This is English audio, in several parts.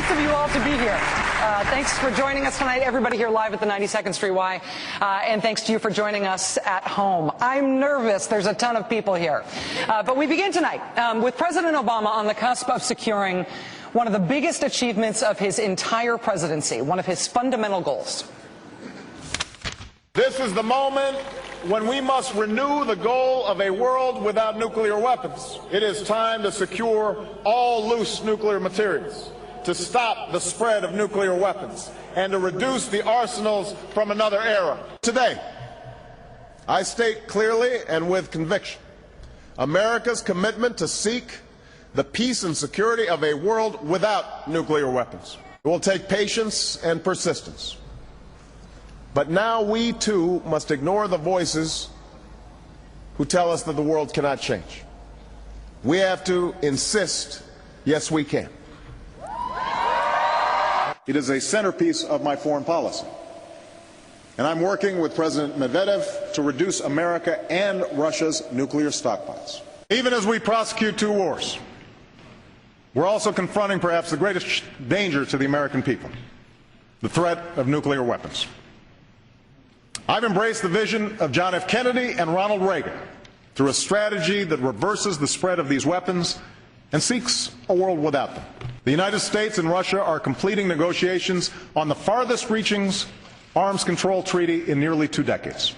nice of you all to be here. Thanks for joining us tonight, everybody here live at the 92nd Street Y, and thanks to you for joining us at home. I'm nervous. There's a ton of people here. But we begin tonight with President Obama on the cusp of securing one of the biggest achievements of his entire presidency, one of his fundamental goals. This is the moment when we must renew the goal of a world without nuclear weapons. It is time to secure all loose nuclear materials, to stop the spread of nuclear weapons, and to reduce the arsenals from another era. Today, I state clearly and with conviction America's commitment to seek the peace and security of a world without nuclear weapons. It will take patience and persistence. But now we, too, must ignore the voices who tell us that the world cannot change. We have to insist, yes, we can. It is a centerpiece of my foreign policy. And I'm working with President Medvedev to reduce America and Russia's nuclear stockpiles. Even as we prosecute two wars, we're also confronting perhaps the greatest danger to the American people, the threat of nuclear weapons. I've embraced the vision of John F. Kennedy and Ronald Reagan through a strategy that reverses the spread of these weapons and seeks a world without them. The United States and Russia are completing negotiations on the farthest-reaching arms control treaty in nearly 2 decades.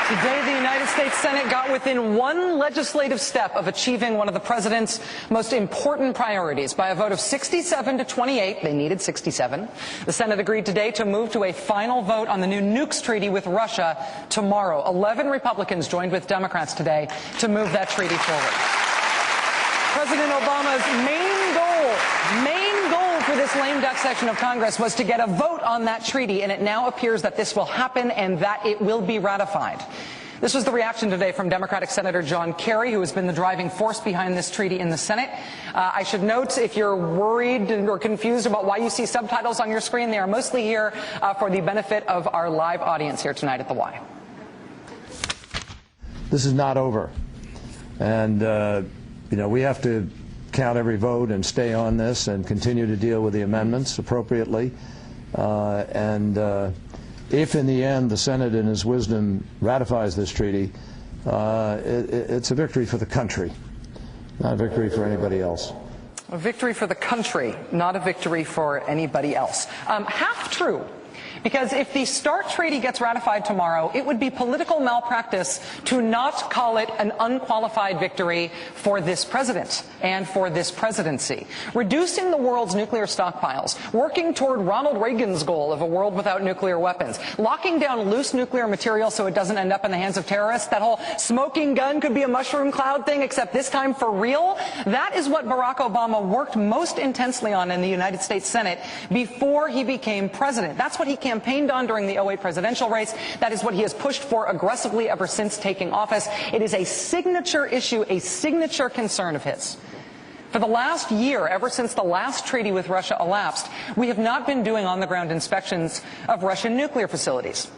Today, the United States Senate got within one legislative step of achieving one of the president's most important priorities. By a vote of 67 to 28, they needed 67, the Senate agreed today to move to a final vote on the new nukes treaty with Russia tomorrow. 11 Republicans joined with Democrats today to move that treaty forward. President Obama's main goal for this lame duck section of Congress was to get a vote on that treaty, and it now appears that this will happen and that it will be ratified. This was the reaction today from Democratic Senator John Kerry, who has been the driving force behind this treaty in the Senate. I should note, if you're worried or confused about why you see subtitles on your screen, they are mostly here for the benefit of our live audience here tonight at the Y. This is not over. And, you know, we have to count every vote and stay on this and continue to deal with the amendments appropriately. If in the end the Senate in its wisdom ratifies this treaty, it's a victory for the country, not a victory for anybody else. A victory for the country, not a victory for anybody else. Half true. Because if the START treaty gets ratified tomorrow, it would be political malpractice to not call it an unqualified victory for this president and for this presidency. Reducing the world's nuclear stockpiles, working toward Ronald Reagan's goal of a world without nuclear weapons, locking down loose nuclear material so it doesn't end up in the hands of terrorists, that whole smoking gun could be a mushroom cloud thing, except this time for real. That is what Barack Obama worked most intensely on in the United States Senate before he became president. That's what he campaigned on during the 2008 presidential race. That is what he has pushed for aggressively ever since taking office. It is a signature issue, a signature concern of his. For the last year, ever since the last treaty with Russia elapsed, we have not been doing on-the-ground inspections of Russian nuclear facilities.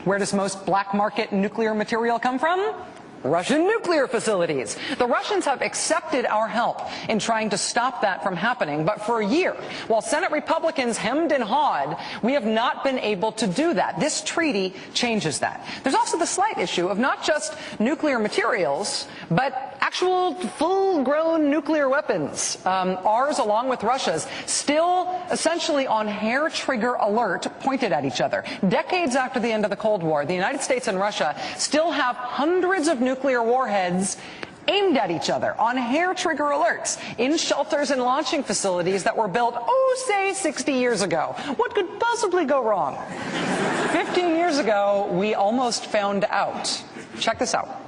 Where does most black market nuclear material come from? Russian nuclear facilities. The Russians have accepted our help in trying to stop that from happening, but for a year, while Senate Republicans hemmed and hawed, we have not been able to do that. This treaty changes that. There's also the slight issue of not just nuclear materials, but actual full-grown nuclear weapons. Ours, along with Russia's, still essentially on hair-trigger alert, pointed at each other. Decades after the end of the Cold War, the United States and Russia still have hundreds of nuclear warheads aimed at each other on hair-trigger alerts in shelters and launching facilities that were built, say 60 years ago. What could possibly go wrong? 15 years ago, we almost found out. Check this out.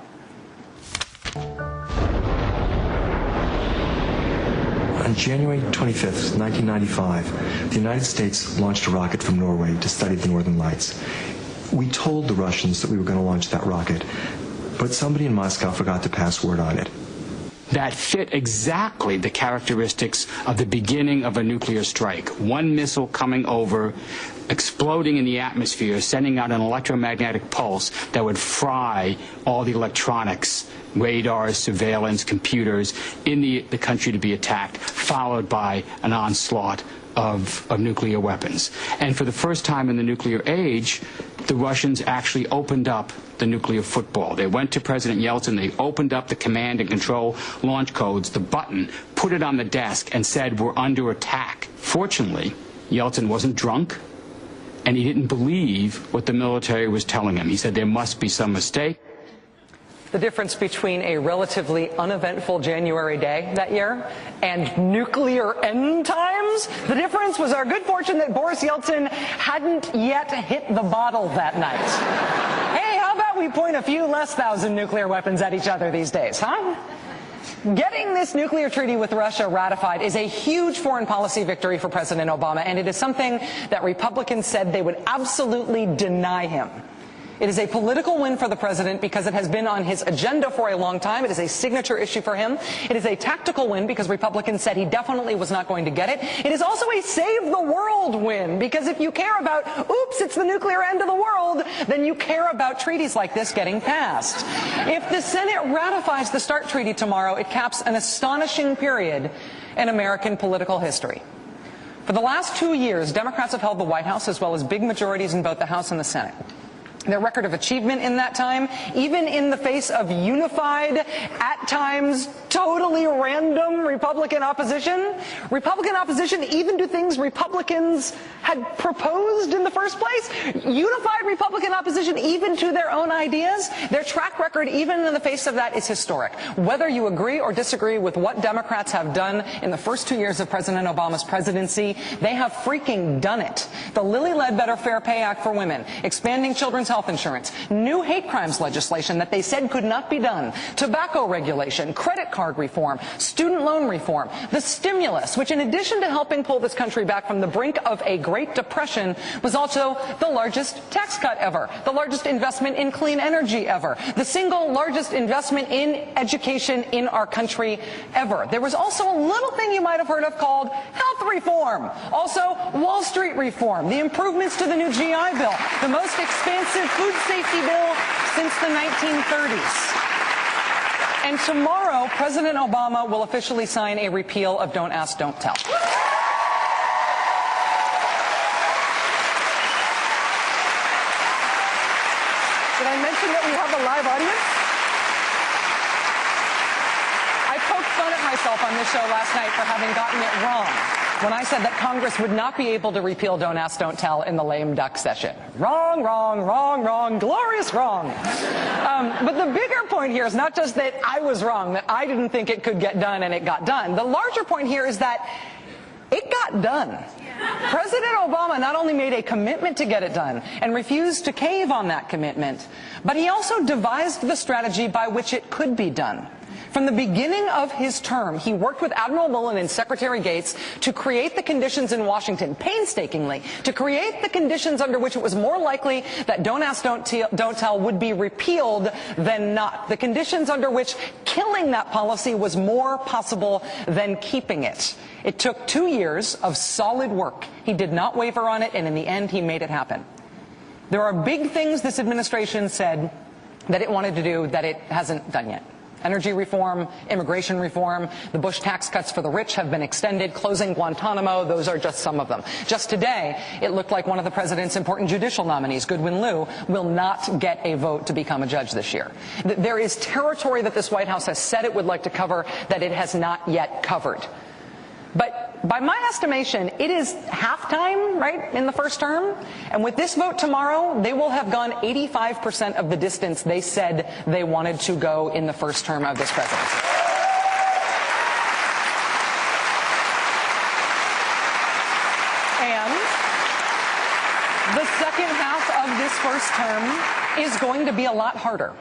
On January 25th, 1995, the United States launched a rocket from Norway to study the Northern Lights. We told the Russians that we were going to launch that rocket, but somebody in Moscow forgot to pass word on it. That fit exactly the characteristics of the beginning of a nuclear strike. One missile coming over exploding in the atmosphere, sending out an electromagnetic pulse that would fry all the electronics, radars, surveillance, computers in the country to be attacked, followed by an onslaught of nuclear weapons. And for the first time in the nuclear age, the Russians actually opened up the nuclear football. They went to President Yeltsin, they opened up the command and control launch codes, the button, put it on the desk, and said, we're under attack. Fortunately, Yeltsin wasn't drunk, and he didn't believe what the military was telling him. He said there must be some mistake. The difference between a relatively uneventful January day that year and nuclear end times, the difference was our good fortune that Boris Yeltsin hadn't yet hit the bottle that night. Hey, how about we point a few less thousand nuclear weapons at each other these days, huh? Getting this nuclear treaty with Russia ratified is a huge foreign policy victory for President Obama, and it is something that Republicans said they would absolutely deny him. It is a political win for the president because it has been on his agenda for a long time. It is a signature issue for him. It is a tactical win because Republicans said he definitely was not going to get it. It is also a save the world win because if you care about, oops, it's the nuclear end of the world, then you care about treaties like this getting passed. If the Senate ratifies the START treaty tomorrow, it caps an astonishing period in American political history. For the last 2 years, Democrats have held the White House as well as big majorities in both the House and the Senate. Their record of achievement in that time, even in the face of unified, at times totally random Republican opposition even to things Republicans had proposed in the first place, unified Republican opposition even to their own ideas, their track record even in the face of that is historic. Whether you agree or disagree with what Democrats have done in the first 2 years of President Obama's presidency, they have freaking done it. The Lilly Ledbetter Fair Pay Act for women, expanding children's health insurance, new hate crimes legislation that they said could not be done, tobacco regulation, credit card reform, student loan reform, the stimulus, which in addition to helping pull this country back from the brink of a Great Depression, was also the largest tax cut ever, the largest investment in clean energy ever, the single largest investment in education in our country ever. There was also a little thing you might have heard of called health reform, also Wall Street reform, the improvements to the new GI Bill, the most expansive food safety bill since the 1930s. And tomorrow, President Obama will officially sign a repeal of Don't Ask, Don't Tell. Did I mention that we have a live audience? I poked fun at myself on this show last night for having gotten it wrong when I said that Congress would not be able to repeal Don't Ask, Don't Tell in the lame duck session. Wrong, wrong, wrong, wrong, glorious wrong. But the bigger point here is not just that I was wrong, that I didn't think it could get done and it got done. The larger point here is that it got done. President Obama not only made a commitment to get it done and refused to cave on that commitment, but he also devised the strategy by which it could be done. From the beginning of his term, he worked with Admiral Mullen and Secretary Gates to create the conditions in Washington, painstakingly, to create the conditions under which it was more likely that Don't Ask, Don't Tell would be repealed than not. The conditions under which killing that policy was more possible than keeping it. It took 2 years of solid work. He did not waver on it, and in the end, he made it happen. There are big things this administration said that it wanted to do that it hasn't done yet. Energy reform, immigration reform, the Bush tax cuts for the rich have been extended, closing Guantanamo, those are just some of them. Just today, it looked like one of the president's important judicial nominees, Goodwin Liu, will not get a vote to become a judge this year. There is territory that this White House has said it would like to cover that it has not yet covered. But by my estimation, it is halftime, right, in the first term. And with this vote tomorrow, they will have gone 85% of the distance they said they wanted to go in the first term of this presidency. And the second half of this first term is going to be a lot harder.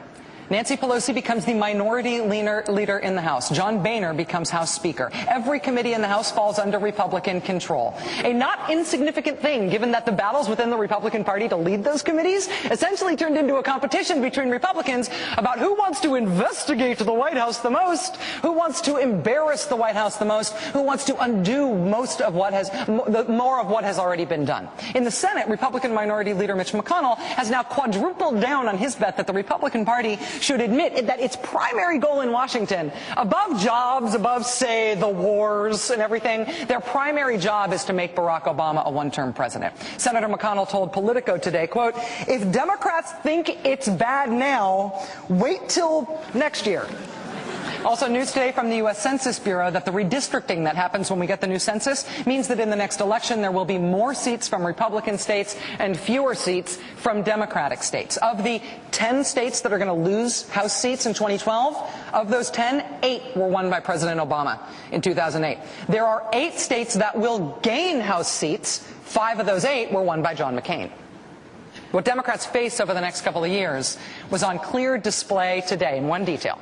Nancy Pelosi becomes the minority leader in the House. John Boehner becomes House Speaker. Every committee in the House falls under Republican control. A not insignificant thing, given that the battles within the Republican Party to lead those committees essentially turned into a competition between Republicans about who wants to investigate the White House the most, who wants to embarrass the White House the most, who wants to undo more of what has already been done. In the Senate, Republican Minority Leader Mitch McConnell has now quadrupled down on his bet that the Republican Party should admit that its primary goal in Washington, above jobs, above, say, the wars and everything, their primary job is to make Barack Obama a one-term president. Senator McConnell told Politico today, quote, "If Democrats think it's bad now, wait till next year." Also, news today from the U.S. Census Bureau that the redistricting that happens when we get the new census means that in the next election there will be more seats from Republican states and fewer seats from Democratic states. Of the 10 states that are going to lose House seats in 2012, of those 10, 8 were won by President Obama in 2008. There are 8 states that will gain House seats. 5 of those 8 were won by John McCain. What Democrats face over the next couple of years was on clear display today in one detail.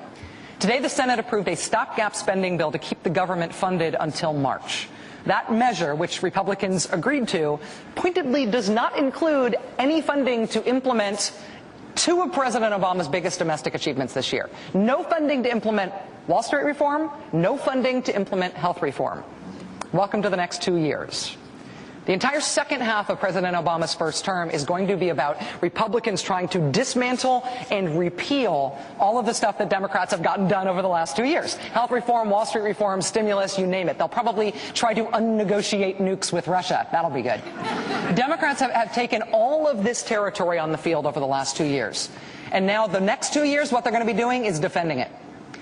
Today, the Senate approved a stopgap spending bill to keep the government funded until March. That measure, which Republicans agreed to, pointedly does not include any funding to implement 2 of President Obama's biggest domestic achievements this year. No funding to implement Wall Street reform, no funding to implement health reform. Welcome to the next 2 years. The entire second half of President Obama's first term is going to be about Republicans trying to dismantle and repeal all of the stuff that Democrats have gotten done over the last 2 years. Health reform, Wall Street reform, stimulus, you name it. They'll probably try to unnegotiate nukes with Russia. That'll be good. Democrats have taken all of this territory on the field over the last 2 years. And now the next 2 years, what they're going to be doing is defending it.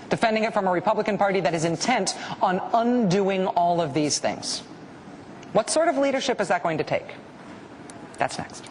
Defending it from a Republican Party that is intent on undoing all of these things. What sort of leadership is that going to take? That's next.